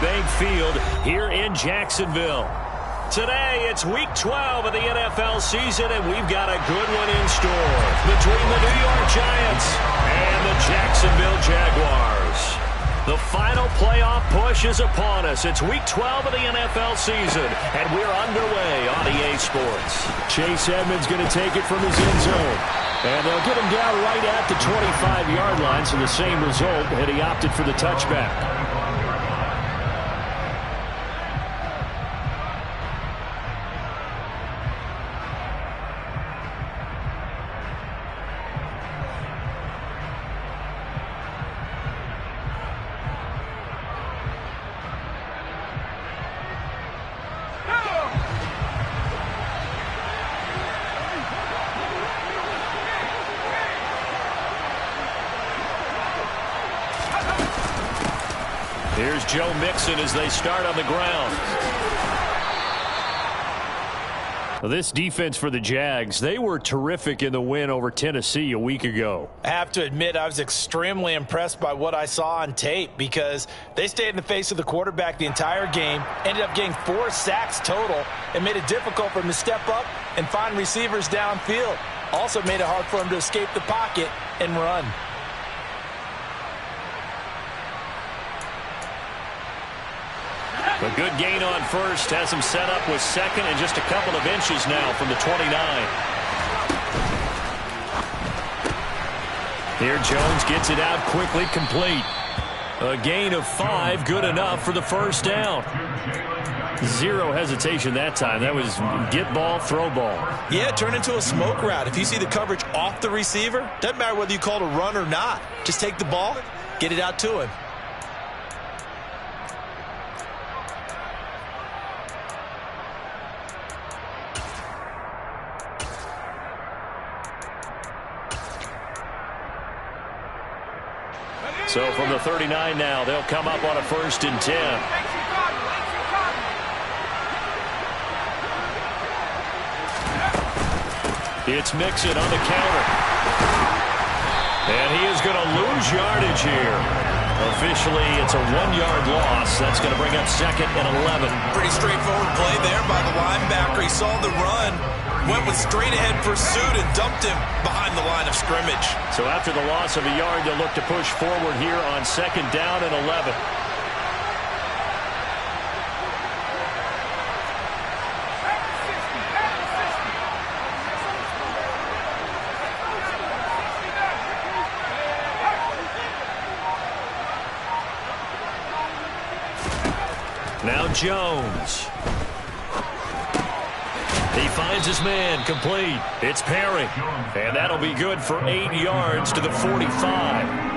Bank Field here in Jacksonville. Today, it's Week 12 of the NFL season, and we've got a good one in store between the New York Giants and the Jacksonville Jaguars. The final playoff push is upon us. It's Week 12 of the NFL season, and we're underway on EA Sports. Chase Edmonds going to take it from his end zone. And they'll get him down right at the 25-yard line, so the same result, and he opted for the touchback. Here's Joe Mixon as they start on the ground. Well, this defense for the Jags, they were terrific in the win over Tennessee a week ago. I have to admit, I was extremely impressed by what I saw on tape because they stayed in the face of the quarterback the entire game, ended up getting 4 sacks total, and made it difficult for him to step up and find receivers downfield. Also made it hard for him to escape the pocket and run. A good gain on first has him set up with second and just a couple of inches now from the 29. Here Jones gets it out quickly, complete. A gain of 5, good enough for the first down. Zero hesitation that time. That was get ball, throw ball. Yeah, turn into a smoke route. If you see the coverage off the receiver, doesn't matter whether you call it a run or not. Just take the ball, get it out to him. So from the 39 now, they'll come up on a 1st and 10. It's Mixon on the counter. And he is going to lose yardage here. Officially, it's a 1-yard loss. That's going to bring up 2nd and 11. Pretty straightforward play there by the linebacker. He saw the run, went with straight-ahead pursuit, and dumped him behind the line of scrimmage. So after the loss of a yard, they'll look to push forward here on 2nd down and 11. Now Jones. He finds his man, complete. It's Perry. And that'll be good for 8 yards to the 45.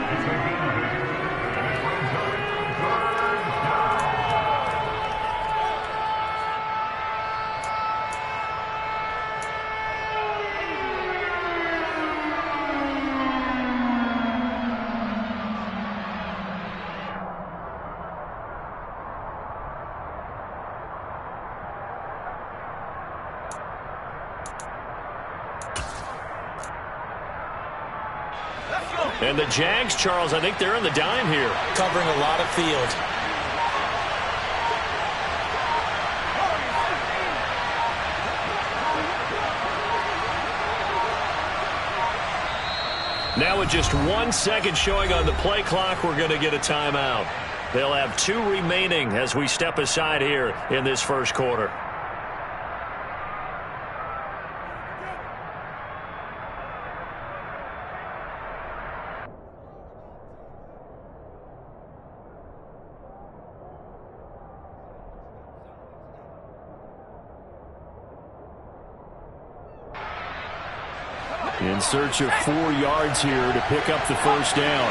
And the Jags, Charles, I think they're in the dime here. Covering a lot of field. Now with just 1 second showing on the play clock, we're going to get a timeout. They'll have 2 remaining as we step aside here in this first quarter. In search of 4 yards here to pick up the first down.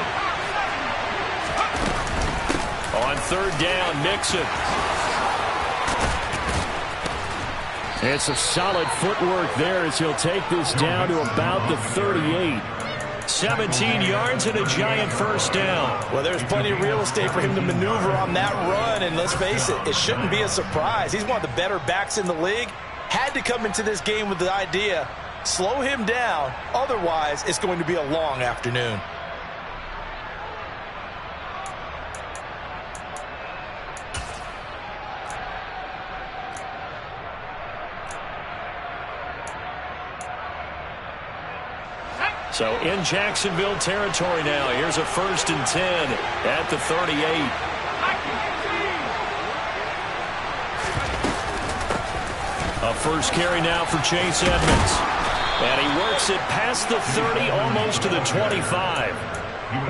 On 3rd down, Mixon. It's a solid footwork there as he'll take this down to about the 38. 17 yards and a giant first down. Well, there's plenty of real estate for him to maneuver on that run, and let's face it, it shouldn't be a surprise. He's one of the better backs in the league. Had to come into this game with the idea, slow him down, otherwise it's going to be a long So in Jacksonville territory now. Here's a 1st and 10 at the 38. A first carry now for Chase Edmonds. And he works it past the 30, almost to the 25.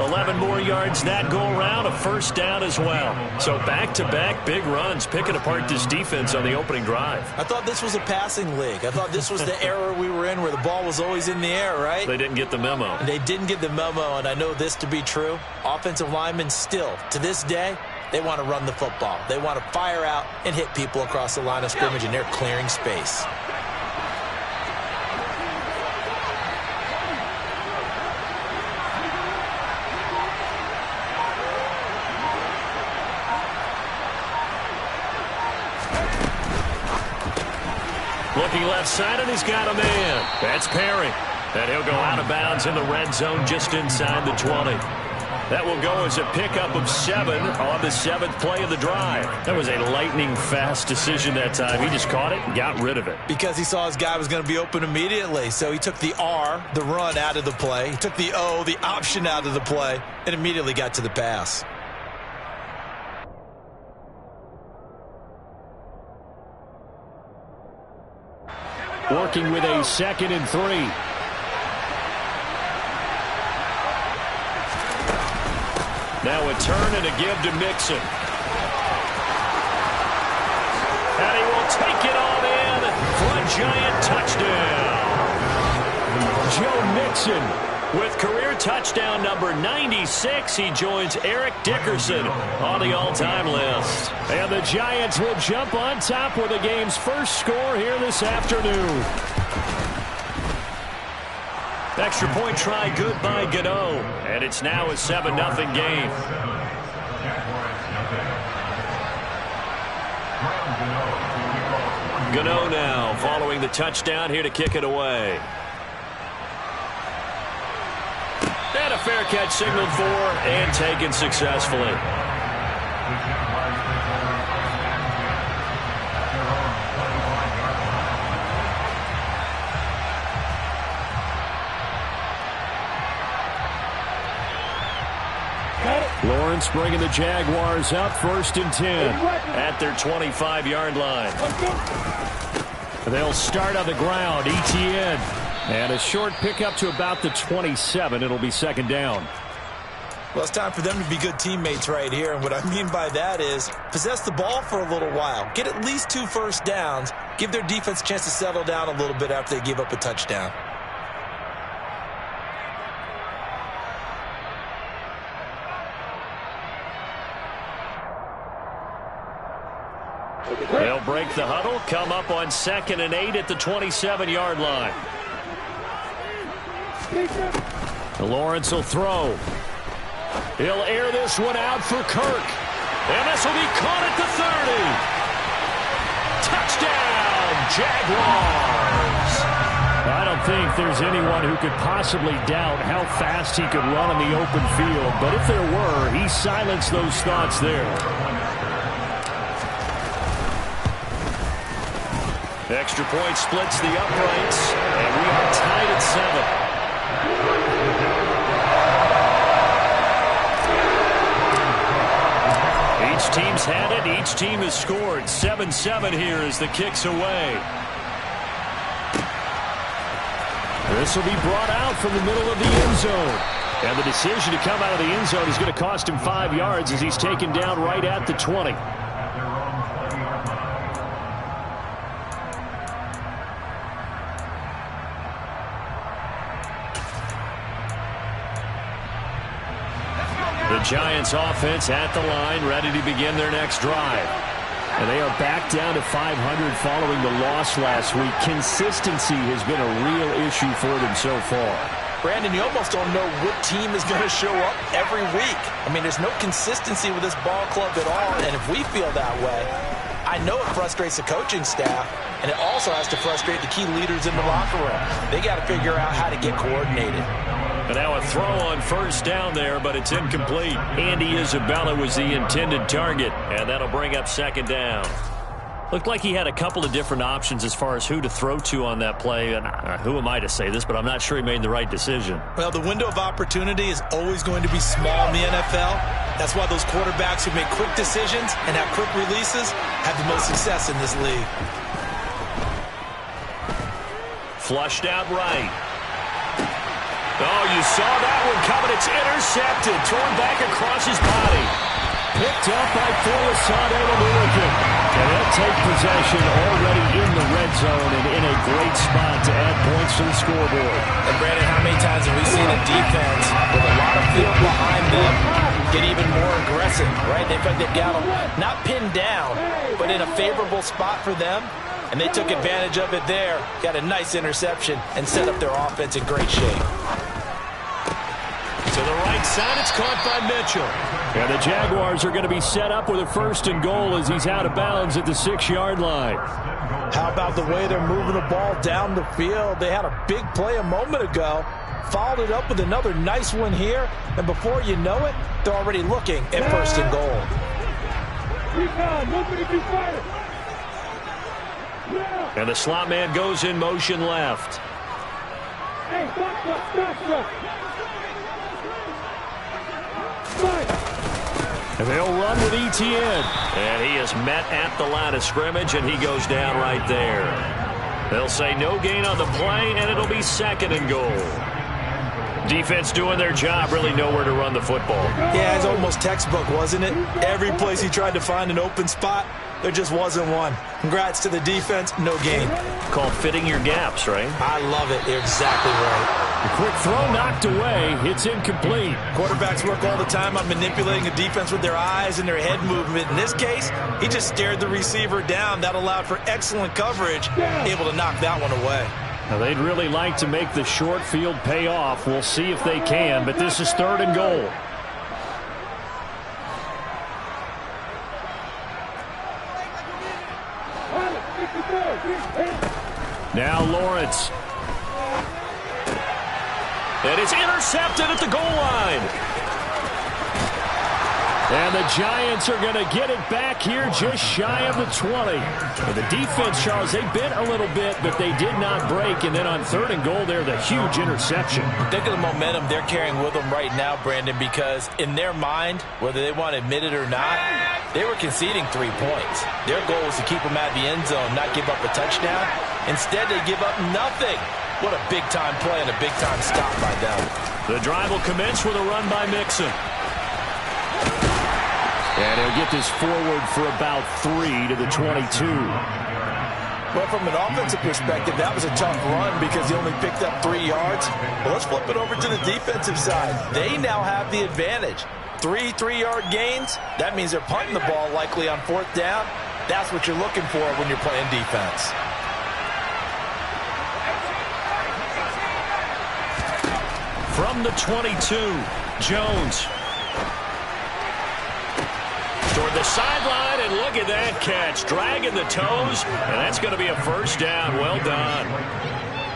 11 more yards that go around, a 1st down as well. So back-to-back big runs, picking apart this defense on the opening drive. I thought this was a passing league. I thought this was the era we were in where the ball was always in the air, right? They didn't get the memo. They didn't get the memo, and I know this to be true. Offensive linemen still, to this day, they want to run the football. They want to fire out and hit people across the line of scrimmage, and they're clearing space. Looking left side, and he's got a man. That's Perry. And he'll go out of bounds in the red zone just inside the 20. That will go as a pickup of 7 on the 7th play of the drive. That was a lightning-fast decision that time. He just caught it and got rid of it. Because he saw his guy was going to be open immediately. So he took the R, the run, out of the play. He took the O, the option, out of the play, and immediately got to the pass. Working with a 2nd and 3. Now a turn and a give to Mixon. And he will take it on in for a giant touchdown. Joe Mixon with career touchdown number 96. He joins Eric Dickerson on the all-time list. And the Giants will jump on top with the game's first score here this afternoon. Extra point try good by Gano. And it's now a 7-0 game. Gano now following the touchdown here to kick it away. And a fair catch signaled for and taken successfully. Lawrence bringing the Jaguars up 1st and 10 at their 25-yard line. They'll start on the ground. ETN. And a short pickup to about the 27. It'll be 2nd down. Well, it's time for them to be good teammates right here. And what I mean by that is possess the ball for a little while. Get at least 2 first downs. Give their defense a chance to settle down a little bit after they give up a touchdown. They'll break the huddle, come up on 2nd and 8 at the 27-yard line. Lawrence will throw. He'll air this one out for Kirk. And this will be caught at the 30. Touchdown, Jaguars. I don't think there's anyone who could possibly doubt how fast he could run in the open field. But if there were, he silenced those thoughts there. Extra point splits the uprights, and we are tied at 7. Each team's had it. Each team has scored. 7-7 here as the kick's away. This will be brought out from the middle of the end zone. And the decision to come out of the end zone is going to cost him 5 yards as he's taken down right at the 20. The Giants offense at the line, ready to begin their next drive. And they are back down to 500 following the loss last week. Consistency has been a real issue for them so far. Brandon, you almost don't know what team is going to show up every week. I mean, there's no consistency with this ball club at all, and if we feel that way, I know it frustrates the coaching staff, and it also has to frustrate the key leaders in the locker room. They got to figure out how to get coordinated. And now a throw on 1st down there, but it's incomplete. Andy Isabella was the intended target, and that'll bring up 2nd down. Looked like he had a couple of different options as far as who to throw to on that play. And who am I to say this, but I'm not sure he made the right decision. Well, the window of opportunity is always going to be small in the NFL. That's why those quarterbacks who make quick decisions and have quick releases have the most success in this league. Flushed out right. Oh, you saw that one coming. It's intercepted. Thrown back across his body. Picked up by American. And they'll take possession already in the red zone and in a great spot to add points to the scoreboard. And, Brandon, how many times have we seen a defense with a lot of field behind them get even more aggressive, right? They feel like they've got them not pinned down, but in a favorable spot for them. And they took advantage of it there. Got a nice interception and set up their offense in great shape. To the right side, it's caught by Mitchell. And the Jaguars are going to be set up with a 1st and goal as he's out of bounds at the 6-yard line. How about the way they're moving the ball down the field? They had a big play a moment ago. Followed it up with another nice one here. And before you know it, they're already looking at 1st and goal. And the slot man goes in motion left. And they'll run with ETN. And he is met at the line of scrimmage, and he goes down right there. They'll say no gain on the play, and it'll be 2nd and goal. Defense doing their job, really nowhere to run the football. Yeah, it's almost textbook, wasn't it? Every place he tried to find an open spot, there just wasn't one. Congrats to the defense, no gain. Called fitting your gaps, right? I love it. You're exactly right. The quick throw knocked away. It's incomplete. Quarterbacks work all the time on manipulating the defense with their eyes and their head movement. In this case, he just stared the receiver down. That allowed for excellent coverage, able to knock that one away. Now, they'd really like to make the short field pay off. We'll see if they can, but this is 3rd and goal. Now Lawrence. And it's intercepted at the goal line. And the Giants are going to get it back here just shy of the 20. And the defense, Charles, they bit a little bit, but they did not break. And then on 3rd and goal there, the huge interception. Think of the momentum they're carrying with them right now, Brandon, because in their mind, whether they want to admit it or not, they were conceding 3 points. Their goal was to keep them out of the end zone, not give up a touchdown. Instead, they give up nothing. What a big-time play and a big-time stop by them. The drive will commence with a run by Mixon. And he'll get this forward for about 3 to the 22. Well, from an offensive perspective, that was a tough run because he only picked up 3 yards. Well, let's flip it over to the defensive side. They now have the advantage. 3 3-yard gains. That means they're punting the ball likely on 4th down. That's what you're looking for when you're playing defense. From the 22, Jones. Toward the sideline, and look at that catch. Dragging the toes, and that's going to be a 1st down. Well done.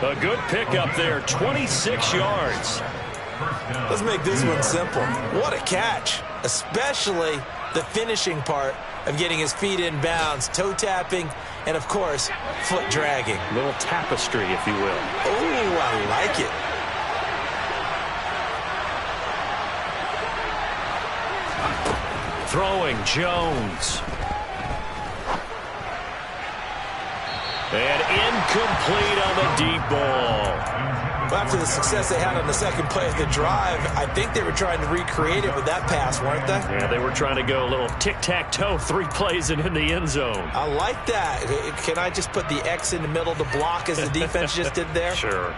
A good pickup there, 26 yards. Let's make this one simple. What a catch, especially the finishing part of getting his feet in bounds, toe tapping, and, of course, foot dragging. A little tapestry, if you will. Oh, I like it. Throwing, Jones. And incomplete on the deep ball. Well, after the success they had on the second play of the drive, I think they were trying to recreate it with that pass, weren't they? Yeah, they were trying to go a little tic-tac-toe, 3 plays and in the end zone. I like that. Can I just put the X in the middle to block as the defense just did there? Sure.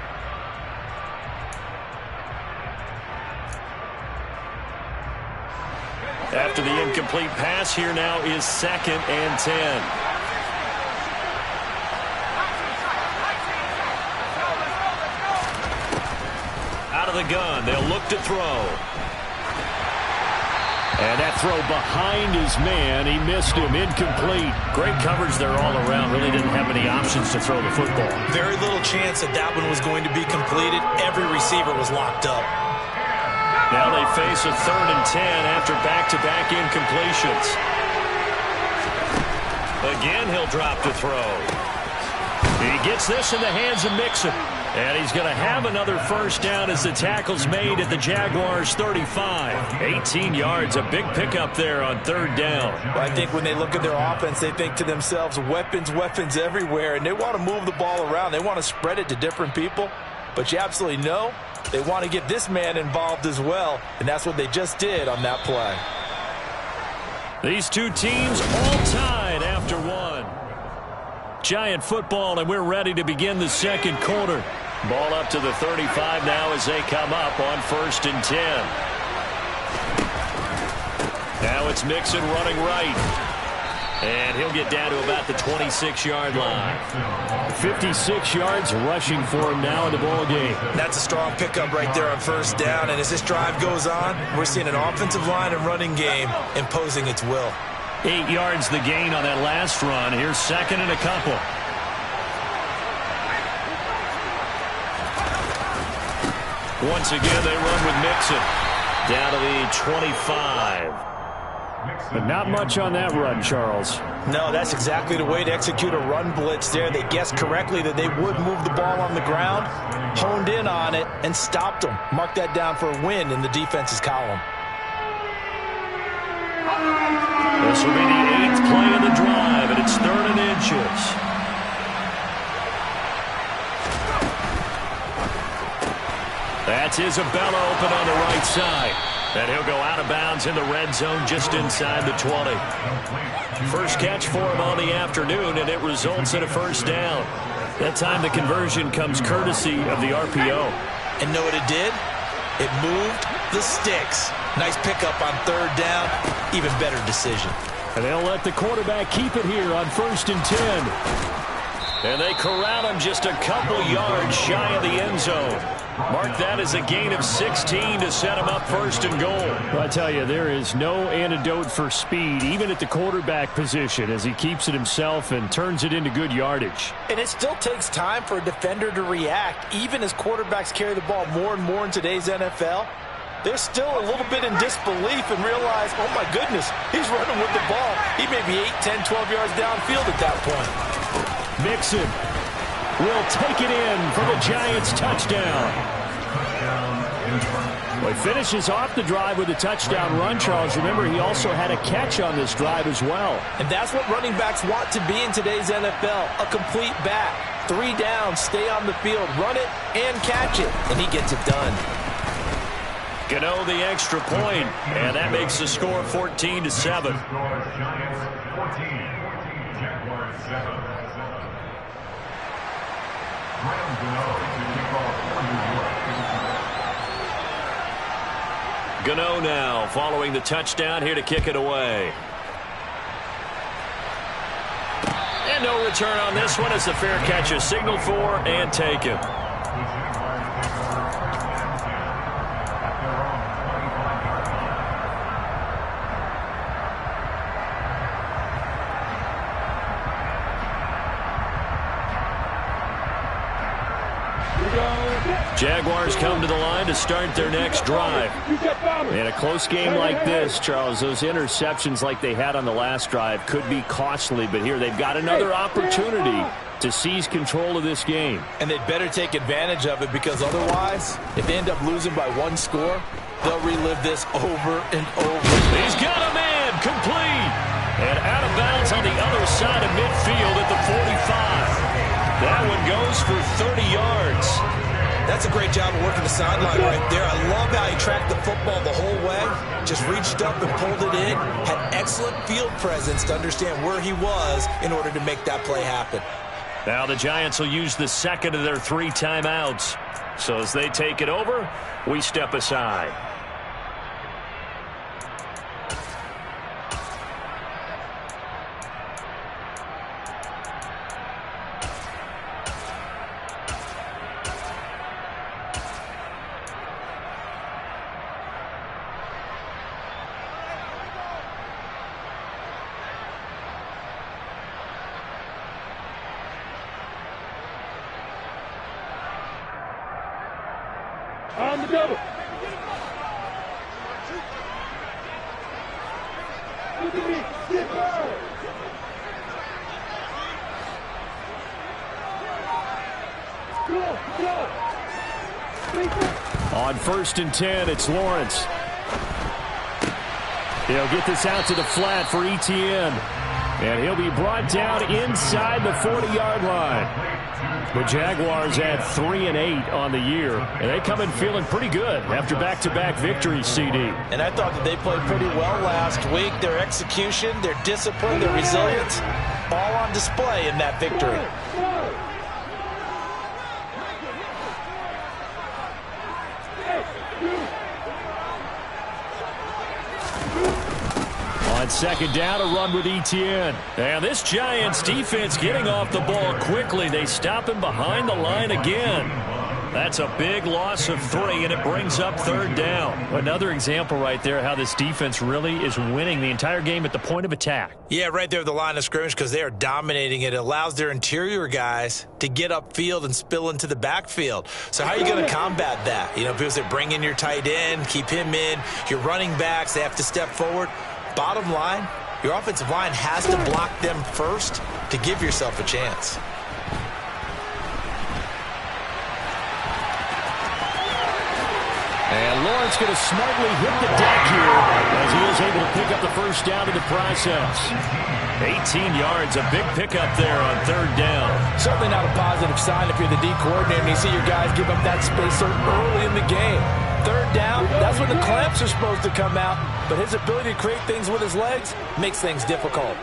After the incomplete pass, here now is 2nd and 10. Out of the gun, they'll look to throw. And that throw behind his man, he missed him, incomplete. Great coverage there all around, really didn't have any options to throw the football. Very little chance that that one was going to be completed. Every receiver was locked up. Now they face a 3rd and 10 after back-to-back incompletions. Again, he'll drop to throw. He gets this in the hands of Mixon. And he's going to have another first down as the tackle's made at the Jaguars' 35. 18 yards, a big pickup there on third down. Well, I think when they look at their offense, they think to themselves, weapons, weapons everywhere. And they want to move the ball around. They want to spread it to different people. But you absolutely know they want to get this man involved as well. And that's what they just did on that play. These two teams all tied after one. Giant football, and we're ready to begin the second quarter. Ball up to the 35 now as they come up on 1st and 10. Now it's Mixon running right. And he'll get down to about the 26-yard line. 56 yards rushing for him now in the ball game. That's a strong pickup right there on first down. And as this drive goes on, we're seeing an offensive line and running game imposing its will. 8 yards the gain on that last run. Here's second and a couple. Once again, they run with Mixon. Down to the 25. But not much on that run, Charles. No, that's exactly the way to execute a run blitz there. They guessed correctly that they would move the ball on the ground, honed in on it, and stopped them. Mark that down for a win in the defense's column. This will be the 8th play of the drive, and it's 3rd and inches. That's Isabella open on the right side. And he'll go out of bounds in the red zone just inside the 20. First catch for him on the afternoon, and it results in a first down. That time the conversion comes courtesy of the RPO. And know what it did? It moved the sticks. Nice pickup on 3rd down. Even better decision. And they'll let the quarterback keep it here on 1st and 10. And they corral him just a couple yards shy of the end zone. Mark that as a gain of 16 to set him up 1st and goal. Well, I tell you, there is no antidote for speed, even at the quarterback position, as he keeps it himself and turns it into good yardage. And it still takes time for a defender to react, even as quarterbacks carry the ball more and more in today's NFL. They're still a little bit in disbelief and realize, oh my goodness, he's running with the ball. He may be 8, 10, 12 yards downfield at that point. Mixon will take it in for the Giants touchdown. Well, he finishes off the drive with a touchdown run, Charles. Remember, he also had a catch on this drive as well. And that's what running backs want to be in today's NFL, a complete back. 3 downs, stay on the field, run it, and catch it. And he gets it done. Gano the extra point, and that makes the score 14-7. Gano now following the touchdown here to kick it away. And no return on this one as the fair catch is signaled for and taken. Jaguars come to the line to start their next drive. In a close game like this, Charles, those interceptions like they had on the last drive could be costly, but here they've got another opportunity to seize control of this game. And they'd better take advantage of it, because otherwise, if they end up losing by 1 score, they'll relive this over and over. He's got a man complete. And out of bounds on the other side of midfield at the 45. That one goes for 30 yards. That's a great job of working the sideline right there. I love how he tracked the football the whole way. Just reached up and pulled it in. Had excellent field presence to understand where he was in order to make that play happen. Now the Giants will use the second of their 3 timeouts. So as they take it over, we step aside. On the double. Look at me. Get On 1st and 10, it's Lawrence. He'll get this out to the flat for Etienne. And he'll be brought down inside the 40-yard line. The Jaguars had 3 and 8 on the year, and they come in feeling pretty good after back-to-back victories, CD. And I thought that they played pretty well last week. Their execution, their discipline, their resilience, all on display in that victory. On 2nd down, a run with Etienne. And this Giants defense getting off the ball quickly. They stop him behind the line again. That's a big loss of 3, and it brings up 3rd down. Another example right there how this defense really is winning the entire game at the point of attack. Yeah, right there at the line of scrimmage because they are dominating it. It allows their interior guys to get upfield and spill into the backfield. So how are you going to combat that? You know, people say bring in your tight end, keep him in. Your running backs, they have to step forward. Bottom line, your offensive line has to block them first to give yourself a chance. And Lawrence going to smartly hit the deck here as he is able to pick up the 1st down in the process. 18 yards, a big pickup there on 3rd down. Certainly not a positive sign if you're the D coordinator and you see your guys give up that space so early in the game. 3rd down, that's when the clamps are supposed to come out, but his ability to create things with his legs makes things difficult.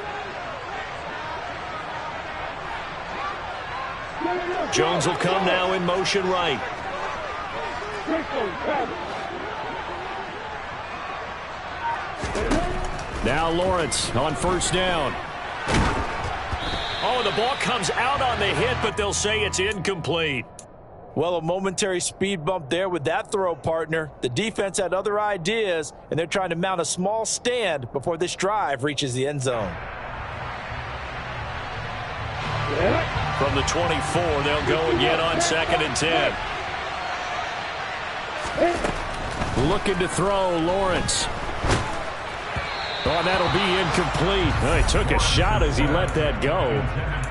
Jones will come now in motion right. Now Lawrence on 1st down. Oh, the ball comes out on the hit, but they'll say it's incomplete. Well, a momentary speed bump there with that throw, partner. The defense had other ideas, and they're trying to mount a small stand before this drive reaches the end zone. From the 24, they'll go again on 2nd and 10. Looking to throw, Lawrence. Oh, that'll be incomplete. Oh, he took a shot as he let that go.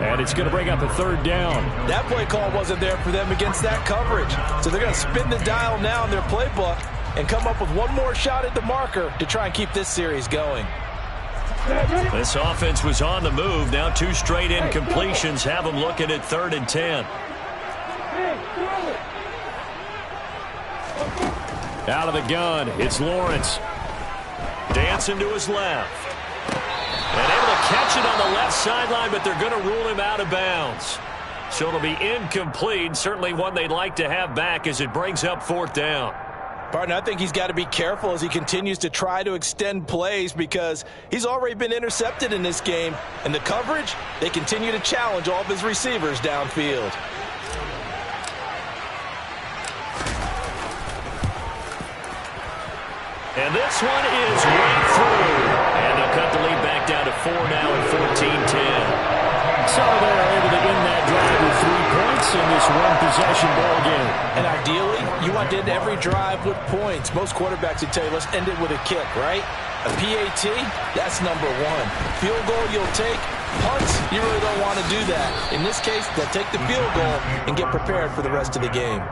And it's going to bring up a 3rd down. That play call wasn't there for them against that coverage. So they're going to spin the dial now in their playbook and come up with one more shot at the marker to try and keep this series going. This offense was on the move. Now 2 straight incompletions have them looking at 3rd and 10. Out of the gun, it's Lawrence. Dancing to his left. And able to catch it on the left sideline, but they're going to rule him out of bounds. So it'll be incomplete. Certainly one they'd like to have back as it brings up 4th down. Partner, I think he's got to be careful as he continues to try to extend plays because he's already been intercepted in this game. And the coverage, they continue to challenge all of his receivers downfield. And this one is right through. And they'll cut the lead back down to 4 now at 14-10. So they're able to end that drive with 3 points in this one-possession ball game. And ideally, you want to end every drive with points. Most quarterbacks would tell you, let's end it with a kick, right? A PAT, that's number 1. Field goal you'll take. Punts, you really don't want to do that. In this case, they'll take the field goal and get prepared for the rest of the game.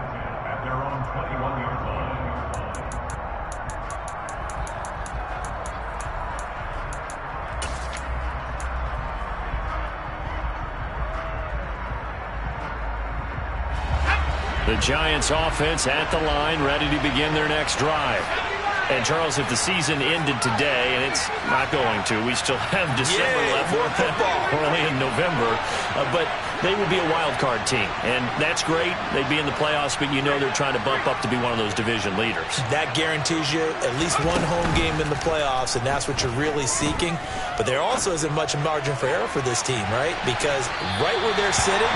The Giants offense at the line, ready to begin their next drive. And, Charles, if the season ended today, and it's not going to, we still have December left. More football. We're only in November. But they would be a wild card team. And that's great. They'd be in the playoffs, but you know they're trying to bump up to be one of those division leaders. That guarantees you at least one home game in the playoffs, and that's what you're really seeking. But there also isn't much margin for error for this team, right? Because right where they're sitting,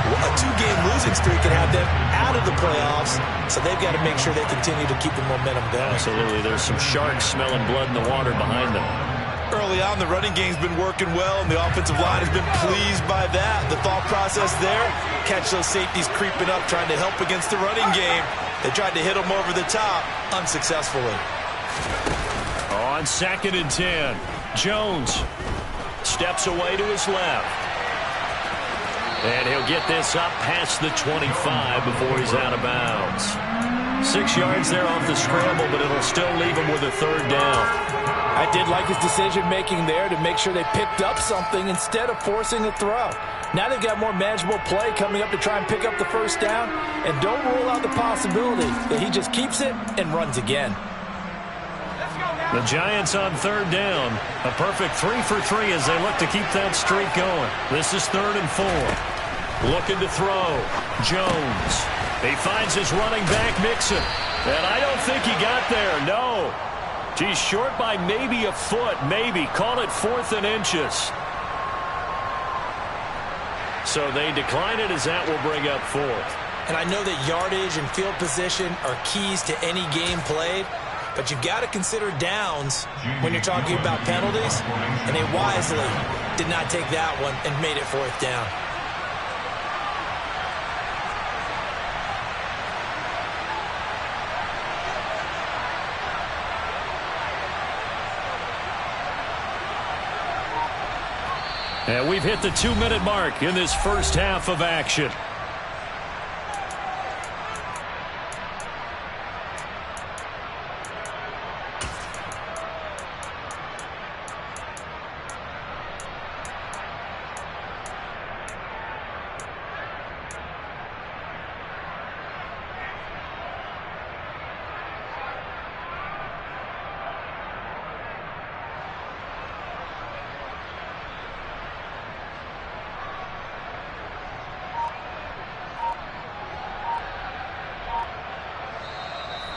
a 2-game losing streak can have them out of the playoffs, so they've got to make sure they continue to keep the momentum going. Absolutely. There's some sharks smelling blood in the water behind them. Early on, the running game's been working well, and the offensive line has been pleased by that. The thought process there, catch those safeties creeping up, trying to help against the running game. They tried to hit them over the top, unsuccessfully. On 2nd and 10, Jones steps away to his left. And he'll get this up past the 25 before he's out of bounds. 6 yards there off the scramble, but it'll still leave him with a third down. I did like his decision-making there to make sure they picked up something instead of forcing a throw. Now they've got more manageable play coming up to try and pick up the first down, and don't rule out the possibility that he just keeps it and runs again. The Giants on third down. A perfect 3 for 3 as they look to keep that streak going. This is 3rd and 4. Looking to throw. Jones. He finds his running back, Mixon. And I don't think he got there. No. He's short by maybe a foot. Maybe. Call it 4th and inches. So they decline it as that will bring up 4th. And I know that yardage and field position are keys to any game played, but you've got to consider downs when you're talking about penalties, and they wisely did not take that one and made it 4th down. And we've hit the 2-minute mark in this first half of action.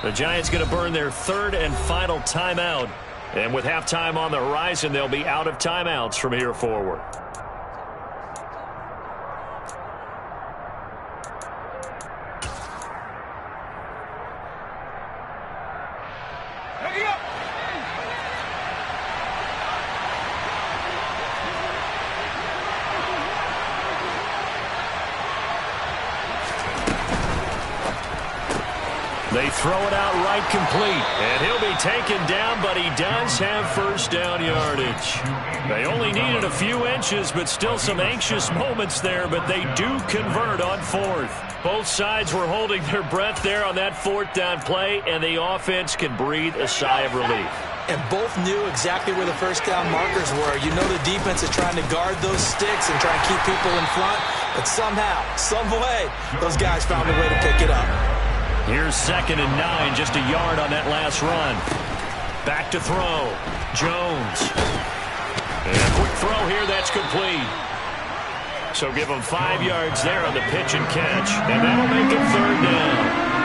The Giants going to burn their 3rd and final timeout. And with halftime on the horizon, they'll be out of timeouts from here forward. They throw it out right complete, and he'll be taken down, but he does have first down yardage. They only needed a few inches, but still some anxious moments there, but they do convert on 4th. Both sides were holding their breath there on that 4th down play, and the offense can breathe a sigh of relief. And both knew exactly where the first down markers were. You know the defense is trying to guard those sticks and try and keep people in front, but somehow, some way, those guys found a way to pick it up. Here's 2nd and 9, just a yard on that last run. Back to throw. Jones. And a quick throw here, that's complete. So give him 5 yards there on the pitch and catch, and that'll make it 3rd down.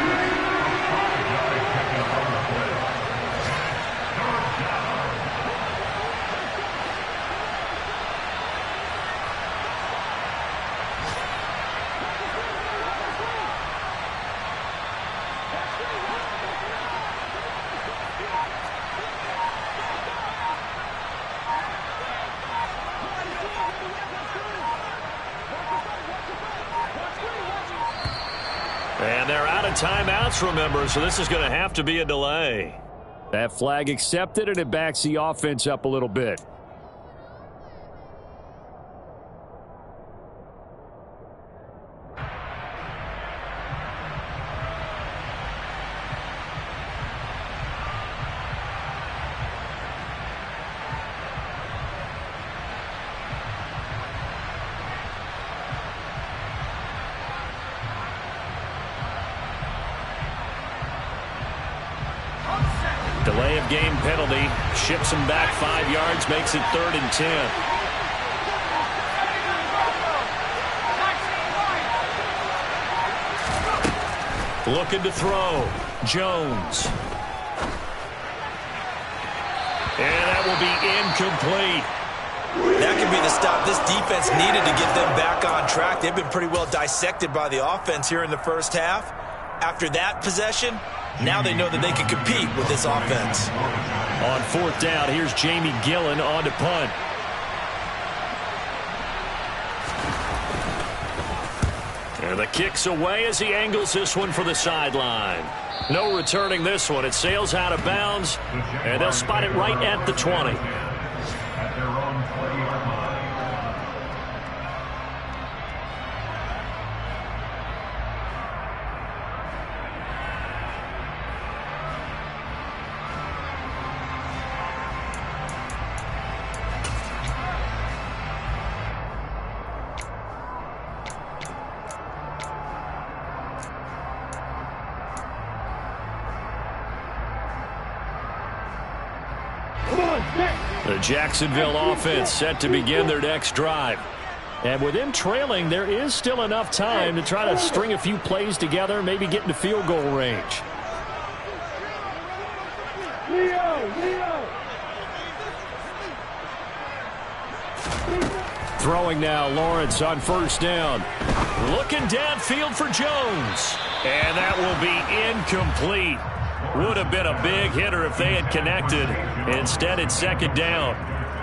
And they're out of timeouts, remember, so this is going to have to be a delay. That flag accepted, and it backs the offense up a little bit. Delay of game penalty. Ships him back 5 yards. Makes it 3rd and 10. Looking to throw. Jones. And that will be incomplete. That could be the stop this defense needed to get them back on track. They've been pretty well dissected by the offense here in the first half. After that possession, now they know that they can compete with this offense. On 4th down, here's Jamie Gillen on to punt. And the kick's away as he angles this one for the sideline. No returning this one. It sails out of bounds, and they'll spot it right at the 20. The Jacksonville offense set to begin their next drive. And with them trailing, there is still enough time to try to string a few plays together, maybe get into field goal range. Cleo. Throwing now, Lawrence on first down. Looking downfield for Jones. And that will be incomplete. Would have been a big hitter if they had connected. Instead, it's second down.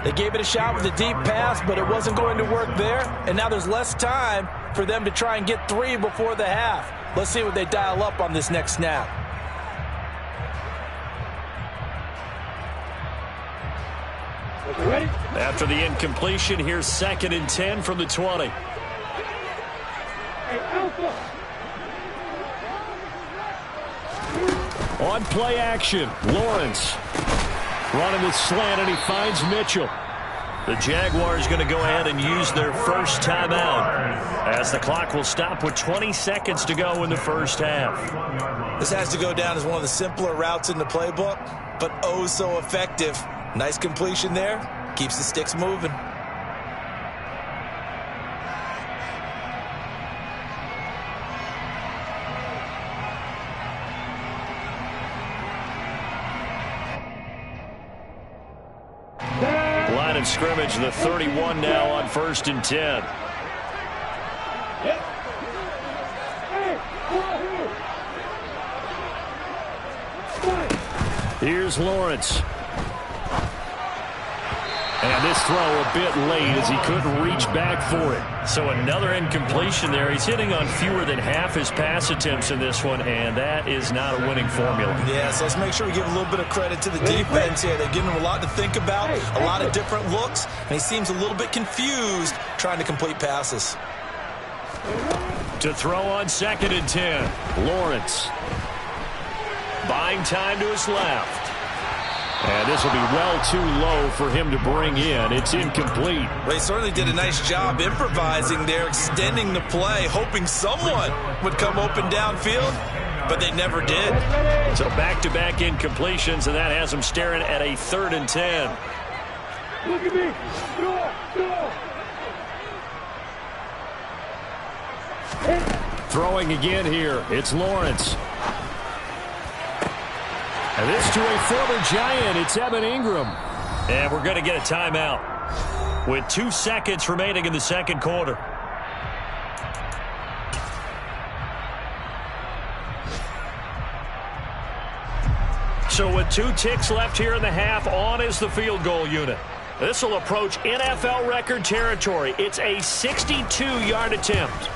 They gave it a shot with a deep pass, but it wasn't going to work there. And now there's less time for them to try and get 3 before the half. Let's see what they dial up on this next snap. Ready? After the incompletion, here's 2nd and 10 from the 20. Hey, Alpha. On play action, Lawrence running the slant, and he finds Mitchell. The Jaguars going to go ahead and use their first timeout as the clock will stop with 20 seconds to go in the first half. This has to go down as one of the simpler routes in the playbook, but oh so effective. Nice completion there. Keeps the sticks moving. Line of scrimmage, the 31 now on 1st and 10. Here's Lawrence. And this throw a bit late as he couldn't reach back for it. So another incompletion there. He's hitting on fewer than half his pass attempts in this one, and that is not a winning formula. Yeah, so let's make sure we give a little bit of credit to the defense here. They're giving him a lot to think about, a lot of different looks, and he seems a little bit confused trying to complete passes. To throw on 2nd and 10, Lawrence. Buying time to his left. And this will be well too low for him to bring in. It's incomplete. Well, he certainly did a nice job improvising there, extending the play, hoping someone would come open downfield, but they never did. So back-to-back incompletions, and that has him staring at a 3rd and 10. Look at me. Go. Throwing again here. It's Lawrence. And this to a former Giant. It's Evan Ingram. And we're going to get a timeout with 2 seconds remaining in the second quarter. So with 2 ticks left here in the half, on is the field goal unit. This will approach NFL record territory. It's a 62-yard attempt.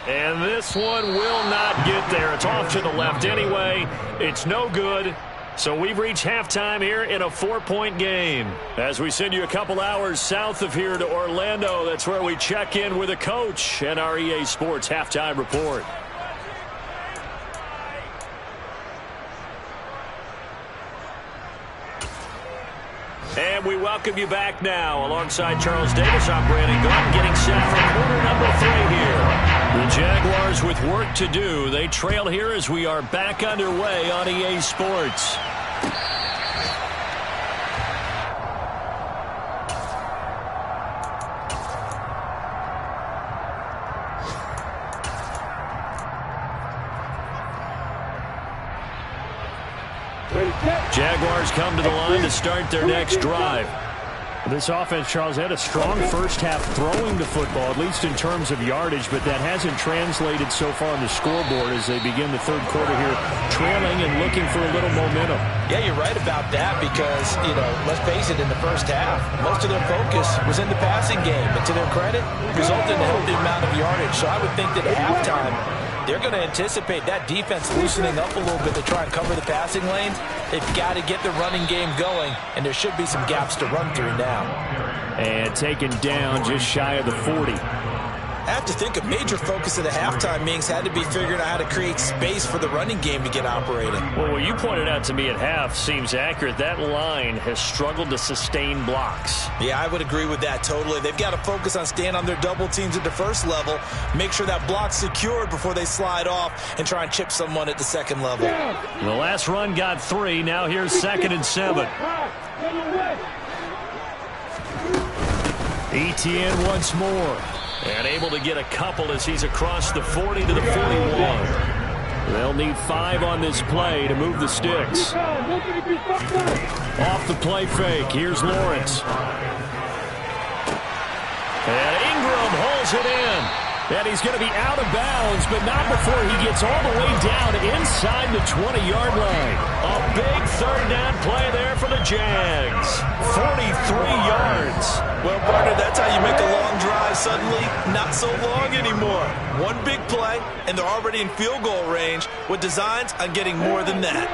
And this one will not get there. It's off to the left anyway. It's no good. So we've reached halftime here in a 4-point game. As we send you a couple hours south of here to Orlando, that's where we check in with a coach and our EA Sports halftime report. And we welcome you back now. Alongside Charles Davis, I'm Brandon Gordon, getting set for quarter number 3 here. The Jaguars with work to do. They trail here as we are back underway on EA Sports. Jaguars come to the line to start their next drive. This offense, Charles, had a strong first half throwing the football, at least in terms of yardage, but that hasn't translated so far on the scoreboard as they begin the third quarter here, trailing and looking for a little momentum. Yeah, you're right about that because, let's face it, in the first half, most of their focus was in the passing game. And to their credit, resulted in a healthy amount of yardage. So I would think that at halftime, they're going to anticipate that defense loosening up a little bit to try and cover the passing lanes. They've got to get the running game going, and there should be some gaps to run through now. And taken down just shy of the 40. I have to think a major focus of the halftime meetings had to be figuring out how to create space for the running game to get operating. Well, what you pointed out to me at half seems accurate. That line has struggled to sustain blocks. Yeah, I would agree with that totally. They've got to focus on staying on their double teams at the first level, make sure that block's secured before they slide off and try and chip someone at the second level. The last run got 3. Now here's 2nd and 7. ETN once more. And able to get a couple as he's across the 40 to the 41. They'll need 5 on this play to move the sticks. Off the play fake. Here's Lawrence. And Ingram holds it in. And he's going to be out of bounds, but not before he gets all the way down inside the 20-yard line. A big third down play there for the Jags. 43 yards. Well, partner, that's how you make a long drive suddenly not so long anymore. One big play, and they're already in field goal range with designs on getting more than that.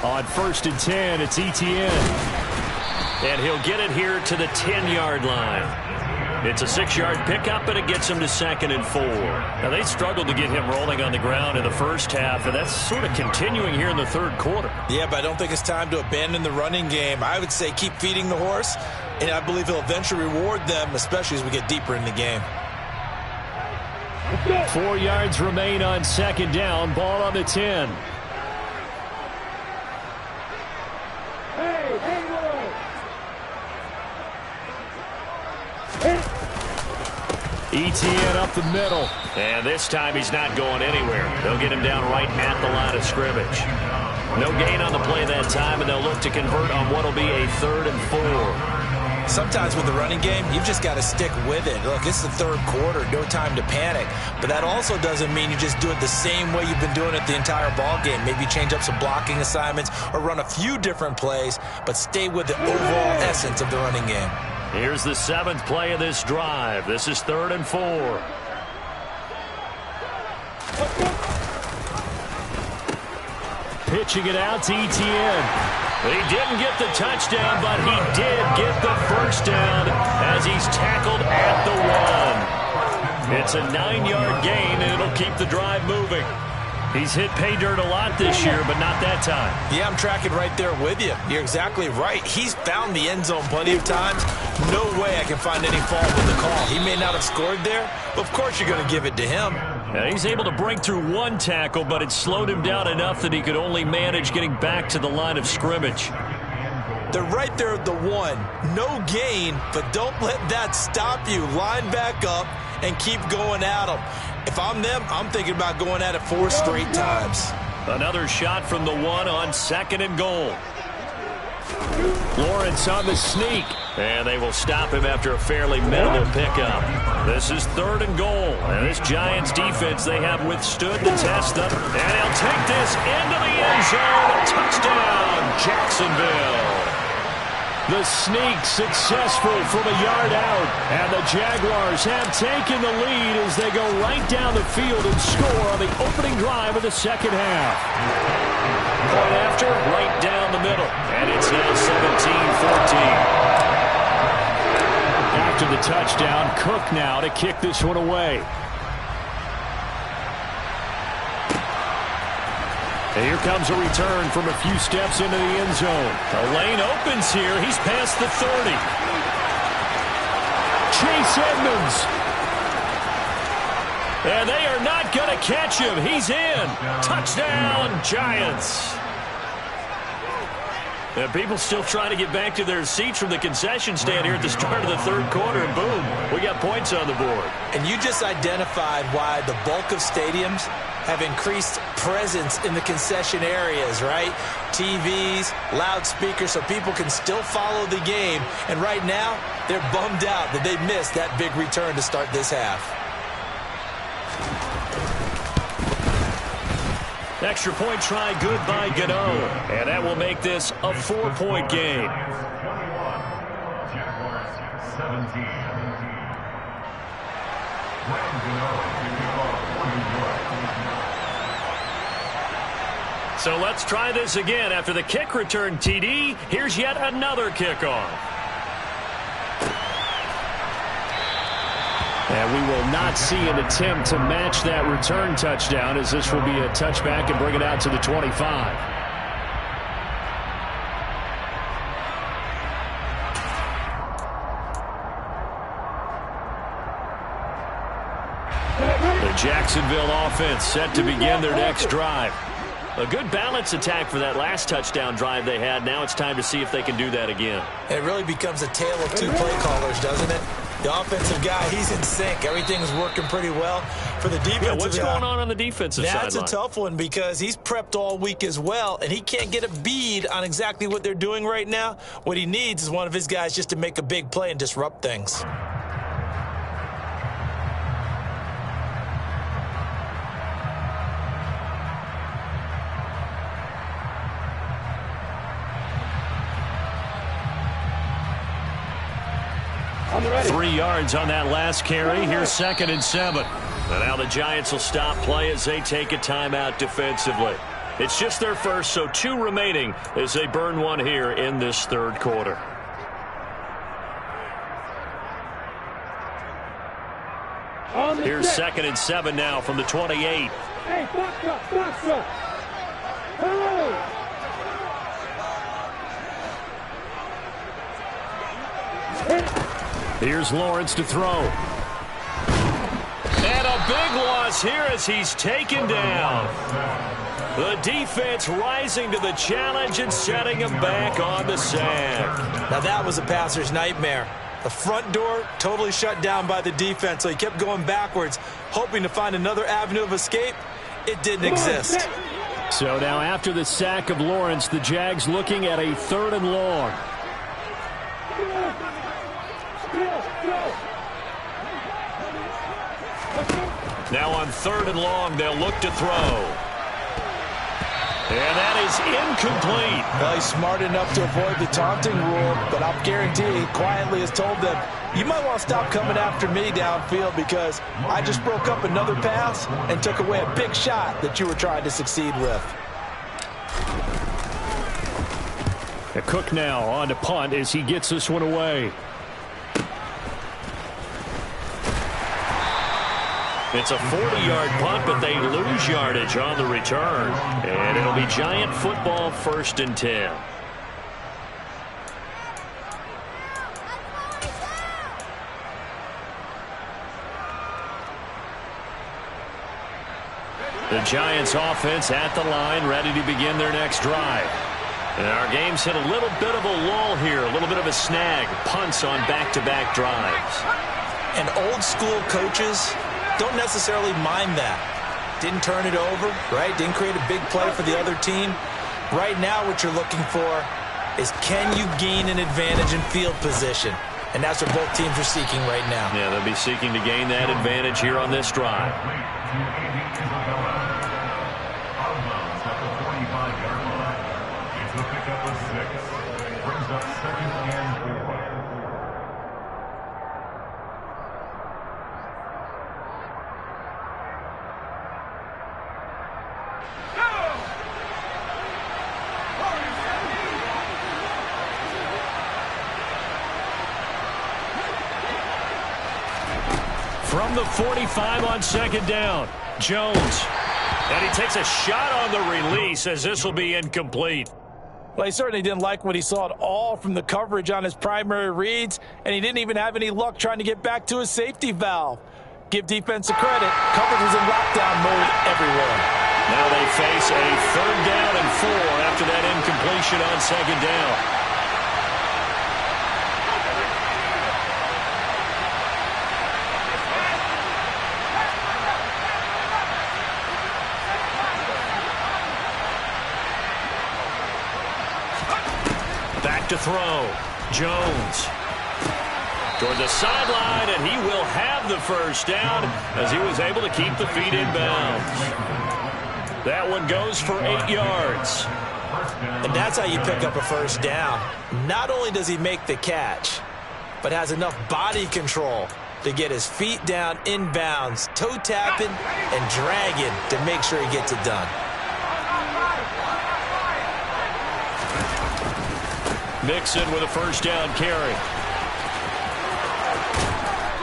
On 1st and 10, it's ETN. And he'll get it here to the 10-yard line. It's a 6-yard pickup, and it gets him to 2nd and 4. Now, they struggled to get him rolling on the ground in the first half, and that's sort of continuing here in the third quarter. Yeah, but I don't think it's time to abandon the running game. I would say keep feeding the horse, and I believe he'll eventually reward them, especially as we get deeper in the game. 4 yards remain on 2nd down. Ball on the 10. ETN up the middle. And this time he's not going anywhere. They'll get him down right at the line of scrimmage. No gain on the play that time, and they'll look to convert on what will be a 3rd and 4. Sometimes with the running game, you've just got to stick with it. Look, it's the third quarter, no time to panic. But that also doesn't mean you just do it the same way you've been doing it the entire ball game. Maybe change up some blocking assignments or run a few different plays, but stay with the overall essence of the running game. Here's the 7th play of this drive. This is 3rd and 4. Pitching it out to ETN. He didn't get the touchdown, but he did get the first down as he's tackled at the 1. It's a 9-yard gain, and it'll keep the drive moving. He's hit pay dirt a lot this year, but not that time. Yeah, I'm tracking right there with you. You're exactly right. He's found the end zone plenty of times. No way I can find any fault with the call. He may not have scored there, but of course you're going to give it to him. Now, he's able to break through one tackle, but it slowed him down enough that he could only manage getting back to the line of scrimmage. They're right there at the 1. No gain, but don't let that stop you. Line back up and keep going at them. If I'm them, I'm thinking about going at it 4 straight times. Another shot from the 1 on 2nd and goal. Lawrence on the sneak. And they will stop him after a fairly minimal pickup. This is 3rd and goal. And this Giants defense, they have withstood the test. And he'll take this into the end zone. Touchdown, Jacksonville. The sneak successful from a yard out. And the Jaguars have taken the lead as they go right down the field and score on the opening drive of the second half. Point after, right down the middle. And it's now 17-14. After the touchdown, Cook now to kick this one away. And here comes a return from a few steps into the end zone. The lane opens here. He's past the 30. Chase Edmonds. And they are not going to catch him. He's in. Touchdown, Giants. And people still trying to get back to their seats from the concession stand here at the start of the third quarter, and boom, we got points on the board. And you just identified why the bulk of stadiums have increased presence in the concession areas, right? TVs, loudspeakers, so people can still follow the game. And right now, they're bummed out that they missed that big return to start this half. Extra point try good by Gano. And that will make this a 4-point game. So let's try this again. After the kick return TD, here's yet another kickoff. And we will not see an attempt to match that return touchdown, as this will be a touchback and bring it out to the 25. Jacksonville offense set to begin their next drive. A good balance attack for that last touchdown drive they had. Now it's time to see if they can do that again. It really becomes a tale of two play callers, doesn't it? The offensive guy, he's in sync. Everything's working pretty well. For the defensive guy, what's going on the defensive side? That's a tough one because he's prepped all week as well, and he can't get a bead on exactly what they're doing right now. What he needs is one of his guys just to make a big play and disrupt things. I'm ready. 3 yards on that last carry. Here's 2nd and 7. And now the Giants will stop play as they take a timeout defensively. It's just their first, so 2 remaining as they burn one here in this third quarter. Here's 2nd and 7 now from the 28. Hey, box up, box up. Hello. Here's Lawrence to throw. And a big loss here as he's taken down. The defense rising to the challenge and setting him back on the sand. Now that was a passer's nightmare. The front door totally shut down by the defense, so he kept going backwards, hoping to find another avenue of escape. It didn't exist. So now after the sack of Lawrence, the Jags looking at a 3rd and long. Now on 3rd and long, they'll look to throw. And that is incomplete. Well, he's smart enough to avoid the taunting rule, but I'll guarantee he quietly has told them, you might want to stop coming after me downfield because I just broke up another pass and took away a big shot that you were trying to succeed with. Cook now on to punt as he gets this one away. It's a 40-yard punt, but they lose yardage on the return. And it'll be Giant football, 1st and 10. The Giants offense at the line, ready to begin their next drive. And our game's hit a little bit of a lull here, a little bit of a snag. Punts on back-to-back drives. And old school coaches don't necessarily mind that. Didn't turn it over, right? Didn't create a big play for the other team. Right now what you're looking for is can you gain an advantage in field position? And that's what both teams are seeking right now. Yeah, they'll be seeking to gain that advantage here on this drive. From the 45 on 2nd down, Jones. And he takes a shot on the release as this will be incomplete. Well, he certainly didn't like what he saw at all from the coverage on his primary reads, and he didn't even have any luck trying to get back to his safety valve. Give defense a credit. Coverage was in lockdown mode everywhere. Now they face a 3rd down and 4 after that incompletion on 2nd down. To throw. Jones toward the sideline, and he will have the 1st down as he was able to keep the feet in bounds. That one goes for 8 yards. And that's how you pick up a 1st down. Not only does he make the catch, but has enough body control to get his feet down in bounds, toe tapping and dragging to make sure he gets it done. Mixon with a 1st down carry.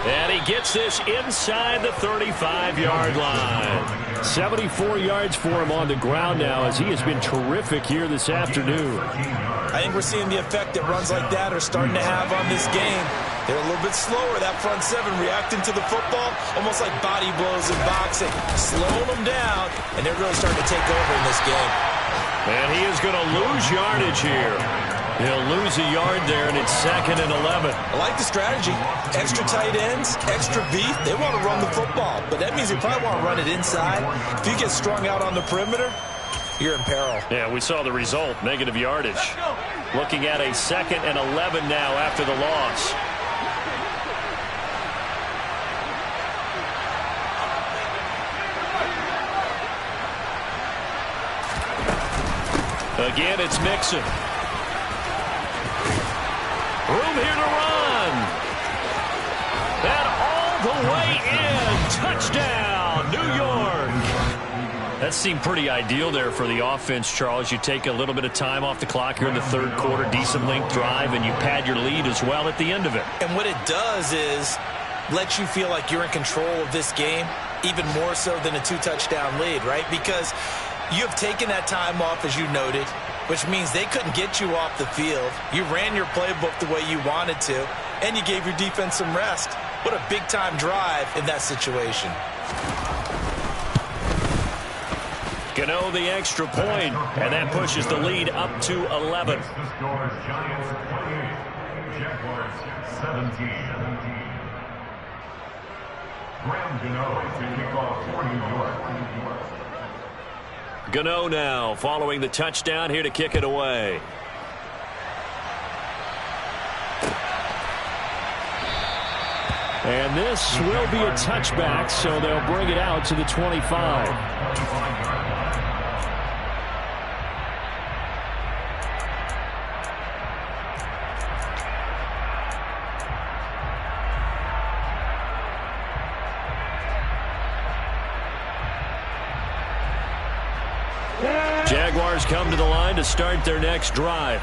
And he gets this inside the 35-yard line. 74 yards for him on the ground now as he has been terrific here this afternoon. I think we're seeing the effect that runs like that are starting to have on this game. They're a little bit slower, that front seven, reacting to the football, almost like body blows in boxing, slowing them down, and they're really starting to take over in this game. And he is going to lose yardage here. He'll lose a yard there, and it's 2nd and 11. I like the strategy. Extra tight ends, extra beef. They want to run the football, but that means they probably want to run it inside. If you get strung out on the perimeter, you're in peril. Yeah, we saw the result, negative yardage. Looking at a 2nd and 11 now after the loss. Again, it's Mixon. Room here to run. And all the way in. Touchdown, New York. That seemed pretty ideal there for the offense, Charles. You take a little bit of time off the clock here in the 3rd quarter, decent length drive, and you pad your lead as well at the end of it. And what it does is let you feel like you're in control of this game, even more so than a 2-touchdown lead, right? Because you have taken that time off, as you noted, which means they couldn't get you off the field. You ran your playbook the way you wanted to, and you gave your defense some rest. What a big-time drive in that situation. Gano the extra point, and that pushes the lead up to 11. Giants 28, Jaguars 17. Graham Gano to kick off for New York. Gano now following the touchdown here to kick it away. And this will be a touchback, so they'll bring it out to the 25. Jaguars come to the line to start their next drive.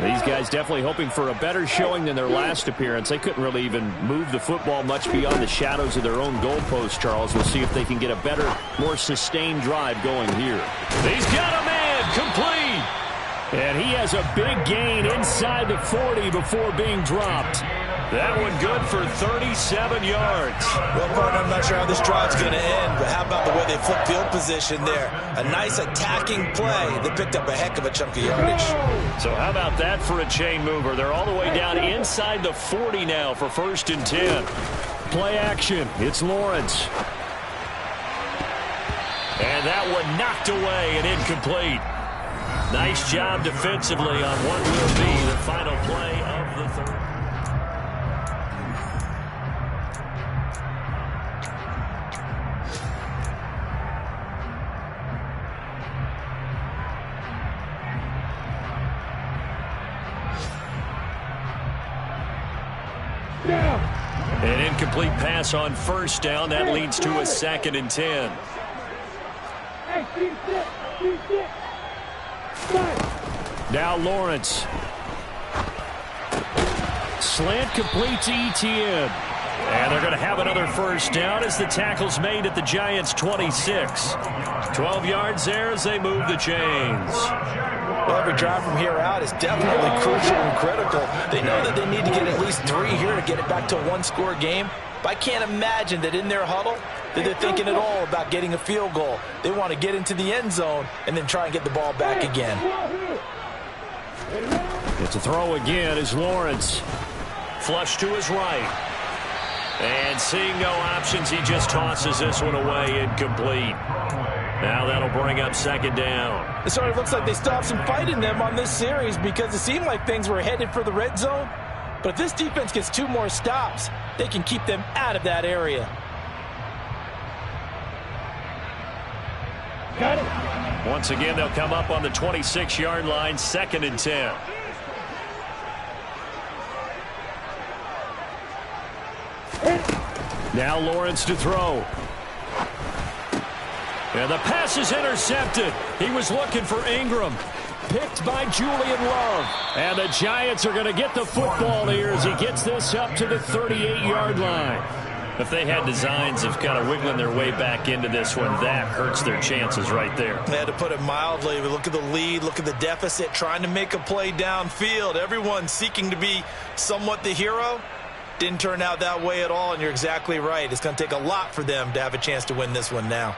These guys definitely hoping for a better showing than their last appearance. They couldn't really even move the football much beyond the shadows of their own goalpost, Charles. We'll see if they can get a better, more sustained drive going here. He's got a man, complete. And he has a big gain inside the 40 before being dropped. That one good for 37 yards. Well, partner, I'm not sure how this drive's going to end, but how about the way they flip field position there? A nice attacking play. They picked up a heck of a chunk of yardage. So how about that for a chain mover? They're all the way down inside the 40 now for 1st and 10. Play action. It's Lawrence. And that one knocked away and incomplete. Nice job defensively on what will be the final play of the 3rd. An incomplete pass on 1st down. That leads to a 2nd and 10. Now Lawrence. Slant complete to Etienne. And they're going to have another 1st down as the tackle's made at the Giants' 26. 12 yards there as they move the chains. Well, every drive from here out is definitely crucial and critical. They know that they need to get at least 3 here to get it back to a 1-score game. But I can't imagine that in their huddle that they're thinking at all about getting a field goal. They want to get into the end zone and then try and get the ball back again. It's a throw again as Lawrence. Flush to his right. And seeing no options, he just tosses this one away, incomplete. Now that'll bring up 2nd down. It sort of looks like they still have some fight in them on this series because it seemed like things were headed for the red zone. But if this defense gets 2 more stops, they can keep them out of that area. Got it. Once again, they'll come up on the 26-yard line, 2nd and 10. Now Lawrence to throw. And the pass is intercepted. He was looking for Ingram. Picked by Julian Love. And the Giants are going to get the football here as he gets this up to the 38-yard line. If they had designs of kind of wiggling their way back into this one, that hurts their chances right there. They had to put it mildly. Look at the lead, look at the deficit, trying to make a play downfield. Everyone seeking to be somewhat the hero. Didn't turn out that way at all, and you're exactly right. It's going to take a lot for them to have a chance to win this one now.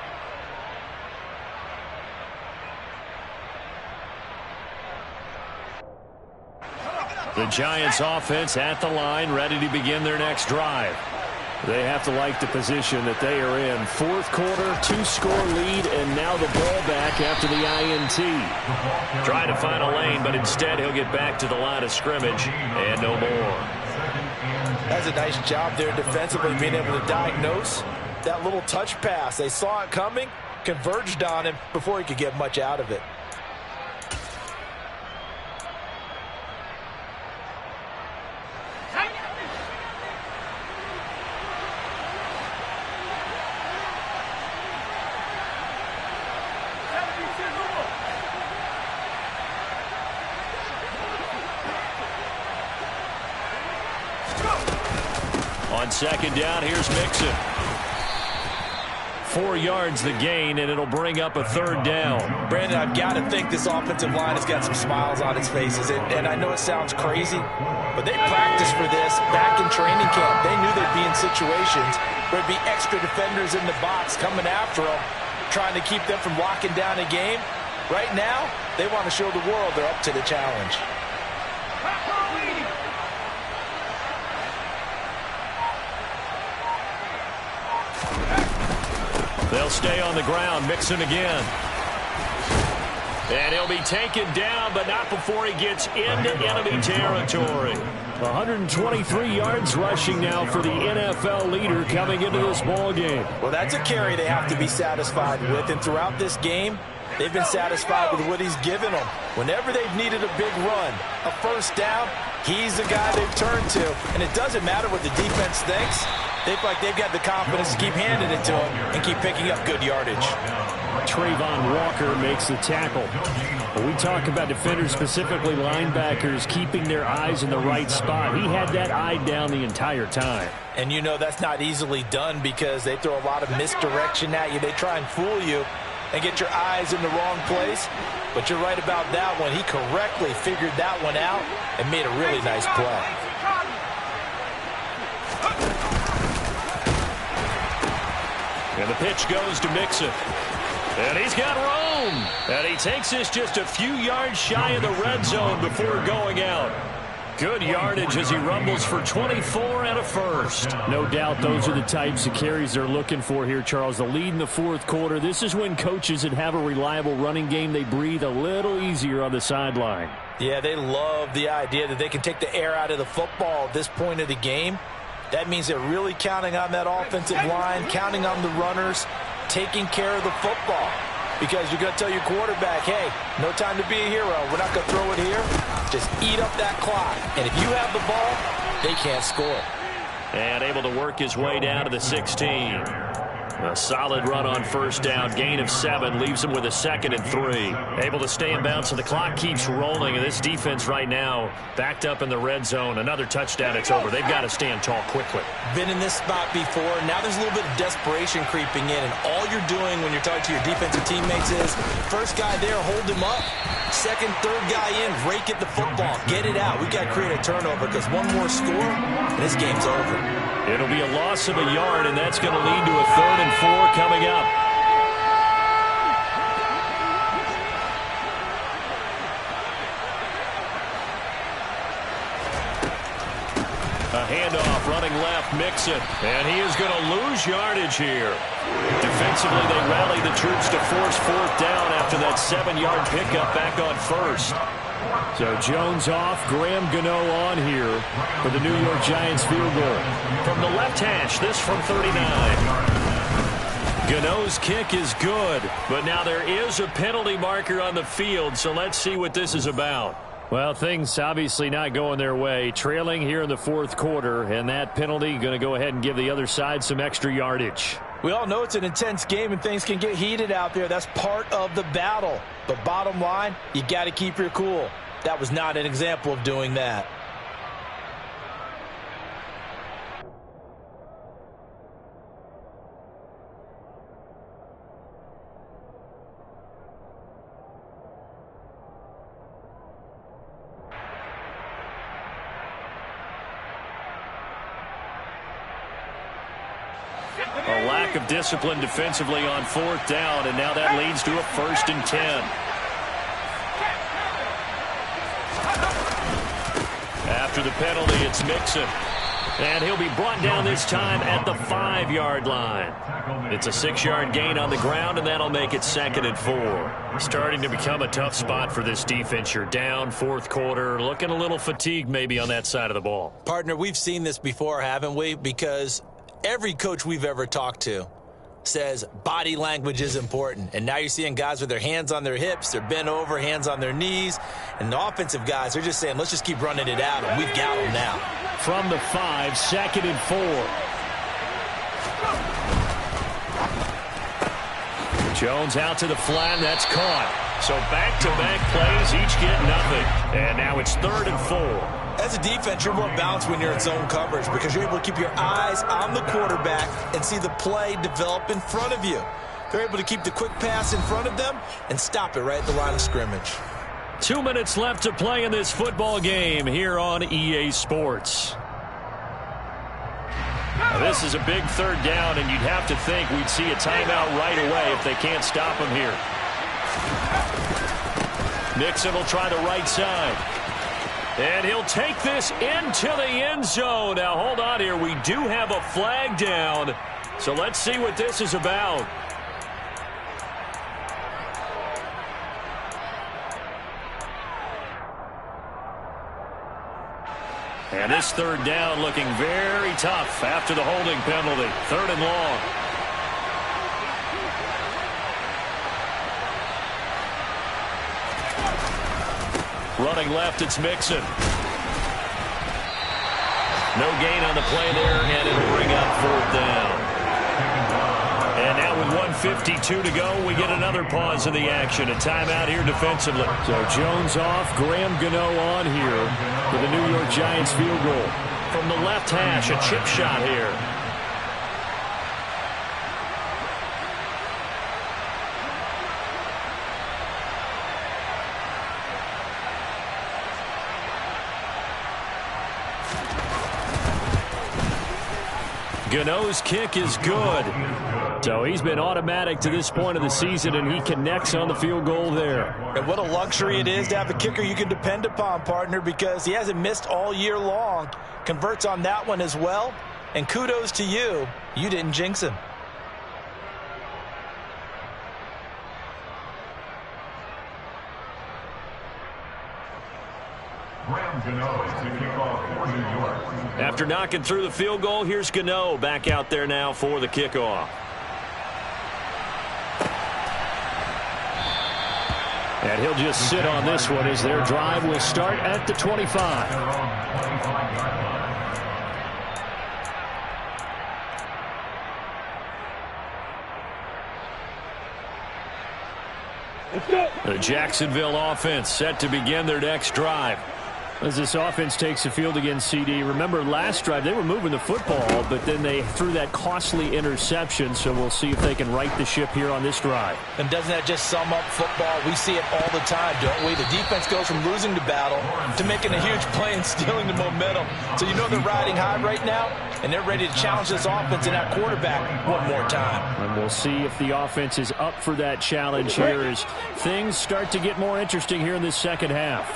The Giants offense at the line, ready to begin their next drive. They have to like the position that they are in. Fourth quarter, 2-score lead, and now the ball back after the INT. Trying to find a lane, but instead he'll get back to the line of scrimmage and no more. That's a nice job there defensively, being able to diagnose that little touch pass. They saw it coming, converged on him before he could get much out of it. On second down, here's Mixon. 4 yards the gain, and it'll bring up a third down. Brandon, I've got to think this offensive line has got some smiles on its faces. And I know it sounds crazy, but they practiced for this back in training camp. They knew they'd be in situations where there'd be extra defenders in the box coming after them, trying to keep them from locking down a game. Right now, they want to show the world they're up to the challenge. They'll stay on the ground. Mixon again. And he'll be taken down, but not before he gets into enemy territory. 123 yards rushing now for the NFL leader coming into this ball game. Well, that's a carry they have to be satisfied with. And throughout this game, they've been satisfied with what he's given them. Whenever they've needed a big run, a first down, he's the guy they've turned to. And it doesn't matter what the defense thinks. They feel like they've got the confidence to keep handing it to him and keep picking up good yardage. Trayvon Walker makes the tackle. When we talk about defenders, specifically linebackers, keeping their eyes in the right spot, he had that eye down the entire time. And you know that's not easily done because they throw a lot of misdirection at you. They try and fool you and get your eyes in the wrong place. But you're right about that one. He correctly figured that one out and made a really nice play. And the pitch goes to Mixon. And he's got room. And he takes this just a few yards shy of the red zone before going out. Good yardage as he rumbles for 24 and a first. No doubt those are the types of carries they're looking for here, Charles. The lead in the fourth quarter. This is when coaches that have a reliable running game, they breathe a little easier on the sideline. Yeah, they love the idea that they can take the air out of the football at this point of the game. That means they're really counting on that offensive line, counting on the runners, taking care of the football. Because you're going to tell your quarterback, hey, no time to be a hero. We're not going to throw it here. Just eat up that clock. And if you have the ball, they can't score. And able to work his way down to the 16. A solid run on first down. Gain of 7 leaves him with a 2nd and 3. Able to stay in bounds, so the clock keeps rolling. And this defense right now backed up in the red zone. Another touchdown, it's over. They've got to stand tall quickly. Been in this spot before. Now there's a little bit of desperation creeping in. And all you're doing when you're talking to your defensive teammates is, first guy there, hold him up. Second, third guy in, rake at the football. Get it out. We've got to create a turnover because one more score, and this game's over. It'll be a loss of a yard, and that's going to lead to a 3rd and 4 coming up. A handoff running left, Mixon, and he is going to lose yardage here. Defensively, they rally the troops to force 4th down after that 7-yard pickup back on first. So Jones off, Graham Gano on here for the New York Giants field goal. From the left hash, this from 39. Gano's kick is good, but now there is a penalty marker on the field, so let's see what this is about. Well, things obviously not going their way. Trailing here in the fourth quarter, and that penalty going to go ahead and give the other side some extra yardage. We all know it's an intense game and things can get heated out there. That's part of the battle. But bottom line, you got to keep your cool. That was not an example of doing that. lack of discipline defensively on 4th down, and now that leads to a 1st and 10. After the penalty, it's Mixon. And he'll be brought down this time at the 5-yard line. It's a 6-yard gain on the ground, and that'll make it 2nd and 4. Starting to become a tough spot for this defense. You're down 4th quarter, looking a little fatigued maybe on that side of the ball. Partner, we've seen this before, haven't we? Because every coach we've ever talked to says body language is important. And now you're seeing guys with their hands on their hips, they're bent over, hands on their knees. And the offensive guys are just saying, let's just keep running it out, and we've got them now. From the 5, 2nd and 4. Jones out to the flat, and that's caught. So back-to-back plays, each get nothing. And now it's 3rd and 4. As a defense, you're more balanced when you're in zone coverage because you're able to keep your eyes on the quarterback and see the play develop in front of you. They're able to keep the quick pass in front of them and stop it right at the line of scrimmage. 2 minutes left to play in this football game here on EA Sports. Now this is a big 3rd down, and you'd have to think we'd see a timeout right away if they can't stop him here. Mixon will try the right side. And he'll take this into the end zone. Now, hold on here. We do have a flag down. So let's see what this is about. And this 3rd down looking very tough after the holding penalty. 3rd and long. Running left, it's Mixon. No gain on the play there, and it'll bring up 4th down. And now with 1:52 to go, we get another pause in the action. A timeout here defensively. So Jones off, Graham Gano on here for the New York Giants field goal. From the left hash, a chip shot here. Gano's kick is good. So he's been automatic to this point of the season, and he connects on the field goal there. And what a luxury it is to have a kicker you can depend upon, partner, because he hasn't missed all year long. Converts on that one as well. And kudos to you. You didn't jinx him. After knocking through the field goal, here's Gano back out there now for the kickoff. And he'll just sit on this one as their drive will start at the 25. The Jacksonville offense set to begin their next drive. As this offense takes the field against CD, remember last drive they were moving the football, but then they threw that costly interception, so we'll see if they can right the ship here on this drive. And doesn't that just sum up football? We see it all the time, don't we? The defense goes from losing the battle to making a huge play and stealing the momentum. So you know they're riding high right now, and they're ready to challenge this offense and that quarterback one more time. And we'll see if the offense is up for that challenge here as things start to get more interesting here in this second half.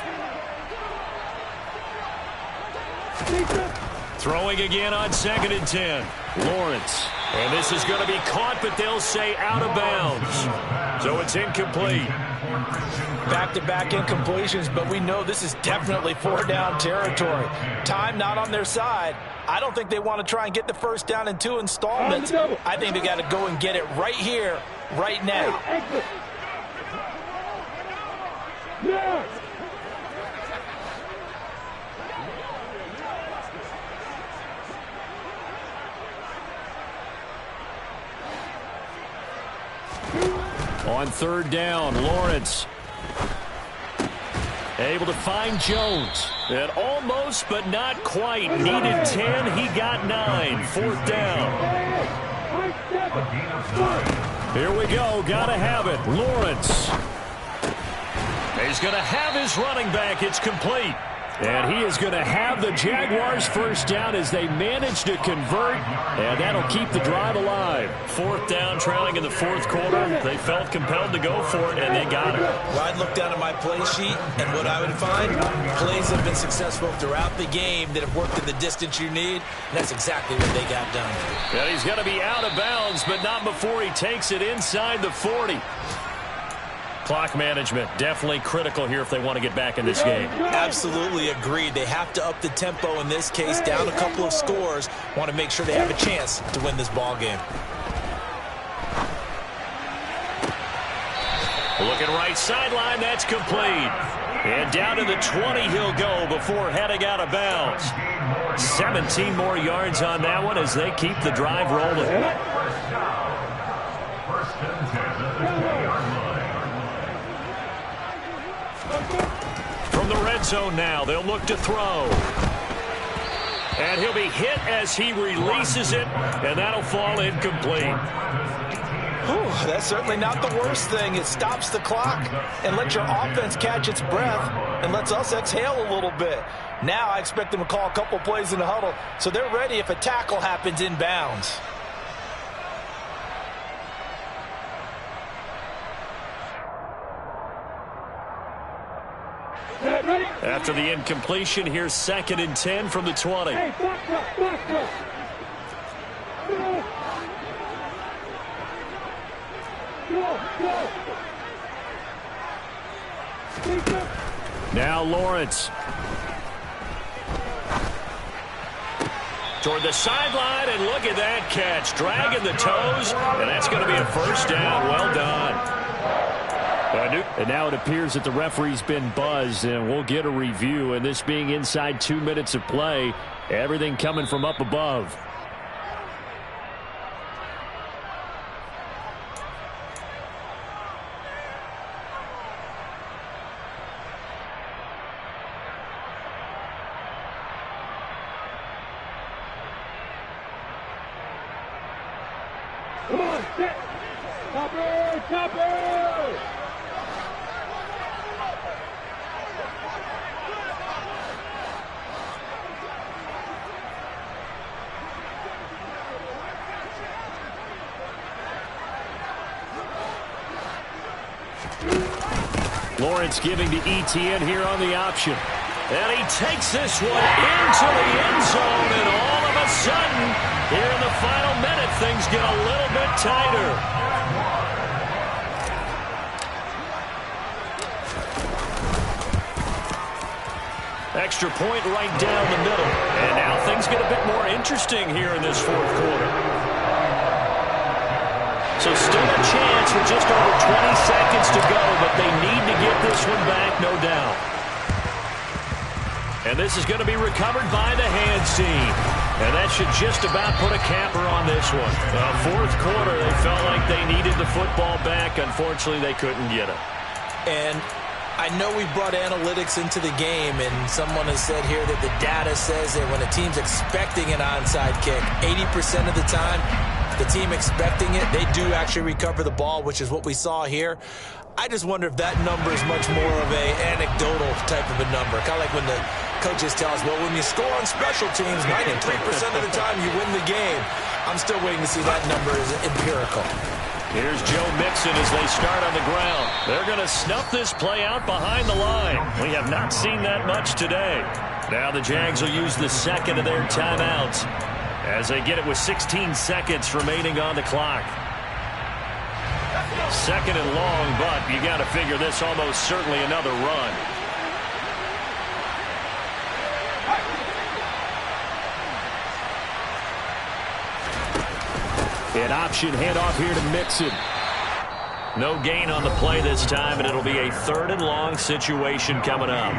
Throwing again on 2nd and 10. Lawrence. And this is going to be caught, but they'll say out of bounds. So it's incomplete. Back-to-back incompletions, but we know this is definitely 4-down territory. Time not on their side. I don't think they want to try and get the first down in 2 installments. I think they got to go and get it right here, right now. Yeah. On 3rd down, Lawrence able to find Jones. And almost, but not quite. Needed 10, he got 9. 4th down. Here we go, gotta have it. Lawrence. He's gonna have his running back. It's complete. And he is going to have the Jaguars first down as they manage to convert, and that'll keep the drive alive. Fourth down, trailing in the fourth quarter. They felt compelled to go for it, and they got it. Well, I'd look down at my play sheet, and what I would find, plays that have been successful throughout the game that have worked in the distance you need, and that's exactly what they got done. And he's going to be out of bounds, but not before he takes it inside the 40. Clock management, definitely critical here if they want to get back in this game. Absolutely agreed. They have to up the tempo in this case, down a couple of scores. Want to make sure they have a chance to win this ball game. Looking right sideline, that's complete. And down to the 20 he'll go before heading out of bounds. 17 more yards on that one as they keep the drive rolling. From the red zone now, they'll look to throw. And he'll be hit as he releases it, and that'll fall incomplete. Whew, that's certainly not the worst thing. It stops the clock and lets your offense catch its breath and lets us exhale a little bit. Now I expect them to call a couple plays in the huddle so they're ready if a tackle happens inbounds. After the incompletion, here's 2nd and 10 from the 20. Hey, box up, box up. Go. Now Lawrence. Toward the sideline, and look at that catch. Dragging the toes, and that's going to be a first down. Well done. And now it appears that the referee's been buzzed, and we'll get a review. And this being inside 2 minutes of play, everything coming from up above. Come on, set. Copper, copper. Lawrence giving to ETN here on the option. And he takes this one into the end zone, and all of a sudden, here in the final minute, things get a little bit tighter. Extra point right down the middle. And now things get a bit more interesting here in this fourth quarter. So still a chance with just over 20 seconds to go, but they need to get this one back, no doubt. And this is going to be recovered by the hands team. And that should just about put a capper on this one. Fourth quarter, they felt like they needed the football back. Unfortunately, they couldn't get it. And I know we brought analytics into the game, and someone has said here that the data says that when a team's expecting an onside kick, 80% of the time, the team expecting it, they do actually recover the ball, which is what we saw here. I just wonder if that number is much more of a anecdotal type of a number. Kind of like when the coaches tell us, well, when you score on special teams, 93% of the time you win the game. I'm still waiting to see that number is empirical. Here's Joe Mixon as they start on the ground. They're going to snuff this play out behind the line. We have not seen that much today. Now the Jags will use the second of their timeouts as they get it with 16 seconds remaining on the clock. Second and long, but you got to figure this almost certainly another run. An option handoff here to Mixon. No gain on the play this time, and it'll be a 3rd and long situation coming up.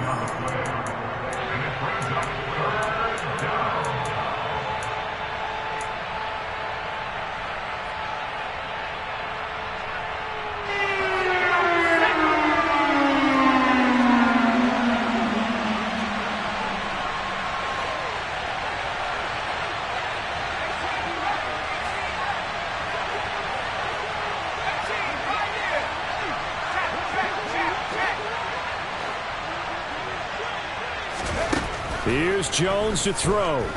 Here's Jones to throw.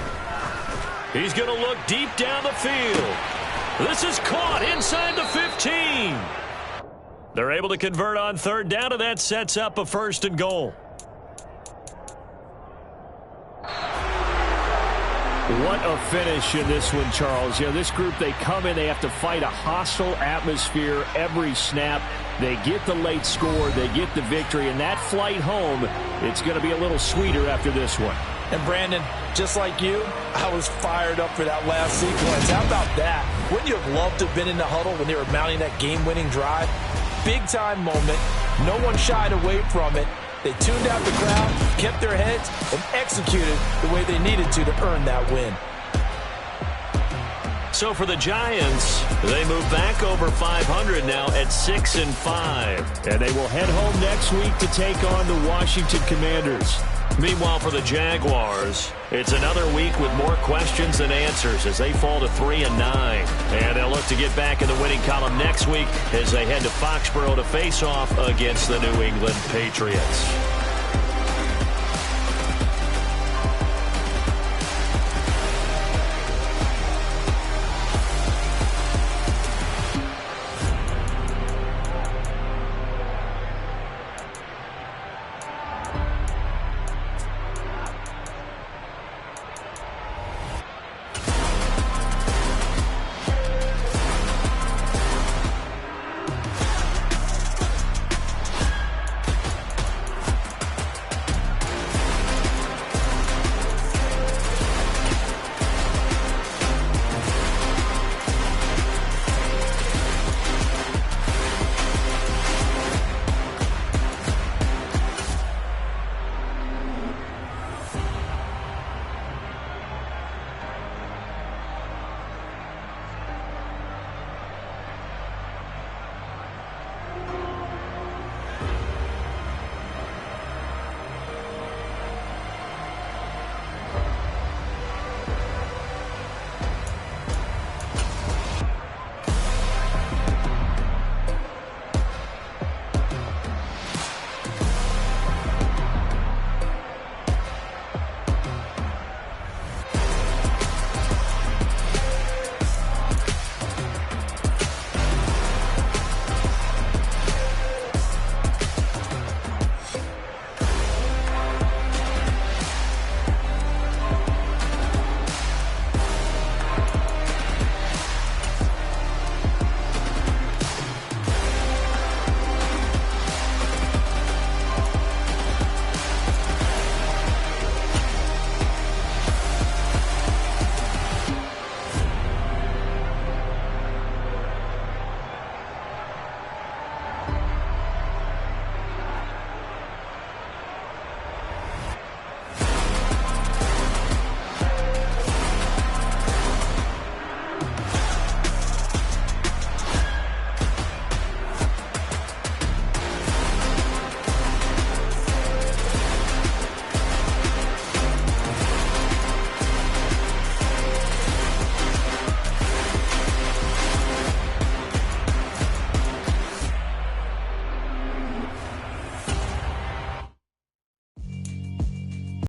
He's going to look deep down the field. This is caught inside the 15. They're able to convert on third down, and that sets up a 1st and goal. What a finish in this one, Charles. You know, this group, they come in, they have to fight a hostile atmosphere every snap. They get the late score, they get the victory, and that flight home, it's going to be a little sweeter after this one. And Brandon, just like you, I was fired up for that last sequence. How about that? Wouldn't you have loved to have been in the huddle when they were mounting that game-winning drive? Big-time moment. No one shied away from it. They tuned out the crowd, kept their heads, and executed the way they needed to earn that win. So for the Giants, they move back over 500 now at 6-5. And they will head home next week to take on the Washington Commanders. Meanwhile, for the Jaguars, it's another week with more questions than answers as they fall to 3-9. And they'll look to get back in the winning column next week as they head to Foxborough to face off against the New England Patriots.